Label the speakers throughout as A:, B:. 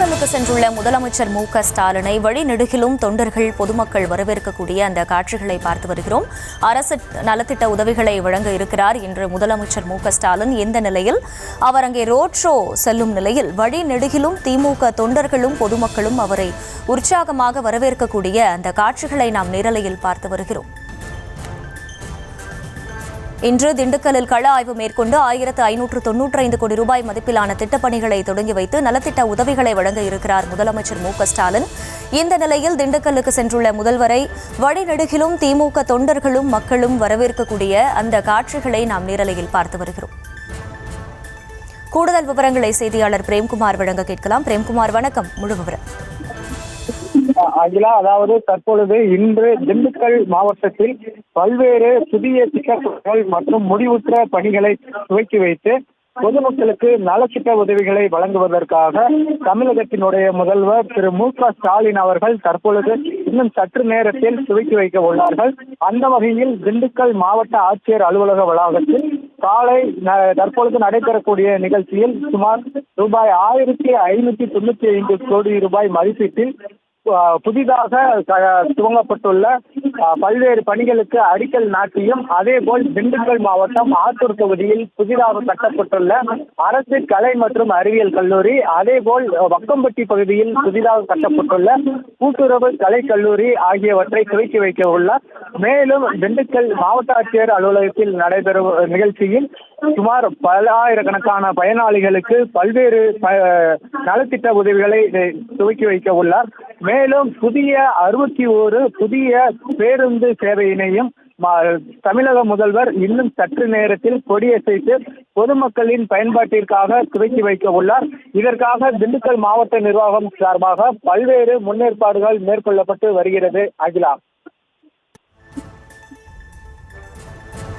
A: திண்டுக்கல்லுக்கு சென்றுள்ள முதலமைச்சர் மு.க.ஸ்டாலினை வழிநெடுகிலும் தொண்டர்கள் பொதுமக்கள் வரவேற்கக்கூடிய அந்த காட்சிகளை பார்த்து வருகிறோம். அரசு நலத்திட்ட உதவிகளை வழங்க இருக்கிறார் இன்று முதலமைச்சர் மு.க.ஸ்டாலின். இந்த நிலையில் அவர் அங்கே ரோட் ஷோ செல்லும் நிலையில் வழிநெடுகிலும் திமுக தொண்டர்களும் பொதுமக்களும் அவரை உற்சாகமாக வரவேற்கக்கூடிய அந்த காட்சிகளை நாம் நேரலையில் பார்த்து வருகிறோம். இன்று திண்டுக்கல்லில் கள ஆய்வு மேற்கொண்டு 1595 கோடி ரூபாய் மதிப்பிலான திட்டப்பணிகளை தொடங்கி வைத்து நலத்திட்ட உதவிகளை வழங்க இருக்கிறார் முதலமைச்சர் மு.க.ஸ்டாலின். இந்த நிலையில் திண்டுக்கல்லுக்கு சென்றுள்ள முதல்வரை வழிநெடுகிலும் திமுக தொண்டர்களும் மக்களும் வரவேற்கக்கூடிய அந்த காட்சிகளை நாம் நேரலையில் பார்த்து வருகிறோம். கூடுதல் விவரங்களை செய்தியாளர் பிரேம்குமார் வழங்க கேட்கலாம். பிரேம்குமார், வணக்கம். முழு விவரம்.
B: அகிலா, அதாவது தற்பொழுது இன்று திண்டுக்கல் மாவட்டத்தில் பல்வேறு புதிய திட்டங்கள் மற்றும் முடிவுற்ற பணிகளை துவக்கி வைத்து பொதுமக்களுக்கு நலத்திட்ட உதவிகளை வழங்குவதற்காக தமிழகத்தினுடைய முதல்வர் திரு மு.க.ஸ்டாலின் அவர்கள் தற்பொழுது இன்னும் சற்று நேரத்தில் துவக்கி வைக்க உள்ளார்கள். அந்த வகையில் திண்டுக்கல் மாவட்ட ஆட்சியர் அலுவலக வளாகத்தில் காலை தற்பொழுது நடைபெறக்கூடிய நிகழ்ச்சியில் சுமார் ரூபாய் 1595 கோடி ரூபாய் மதிப்பீட்டில் புதிதாக துவங்கப்பட்டுள்ள பல்வேறு பணிகளுக்கு அடிக்கல் நாட்டியும், அதே போல் திண்டுக்கல் மாவட்டம் ஆத்தூர் தொகுதியில் புதிதாக கட்டப்பட்டுள்ள அரசு கலை மற்றும் அறிவியல் கல்லூரி, அதே போல் வக்கம்பட்டி பகுதியில் புதிதாக கட்டப்பட்டுள்ள கூட்டுறவு கலை கல்லூரி ஆகியவற்றை துவக்கி வைக்க உள்ளார். மேலும் திண்டுக்கல் மாவட்ட ஆட்சியர் அலுவலகத்தில் நடைபெறும் நிகழ்ச்சியில் சுமார் பல ஆயிரக்கணக்கான பயனாளிகளுக்கு பல்வேறு நலத்திட்ட உதவிகளை துவக்கி வைக்க உள்ளார். மேலும் புதிய 61 புதிய பேருந்து சேவையினையும் தமிழக முதல்வர் இன்னும் சற்று நேரத்தில் கொடியசைத்து பொதுமக்களின் பயன்பாட்டிற்காக துவக்கி வைக்க உள்ளார். இதற்காக திண்டுக்கல் மாவட்ட நிர்வாகம் சார்பாக பல்வேறு முன்னேற்பாடுகள் மேற்கொள்ளப்பட்டு வருகிறது. அகிலா,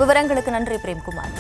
A: விவரங்களுக்கு நன்றி பிரேம்குமார்.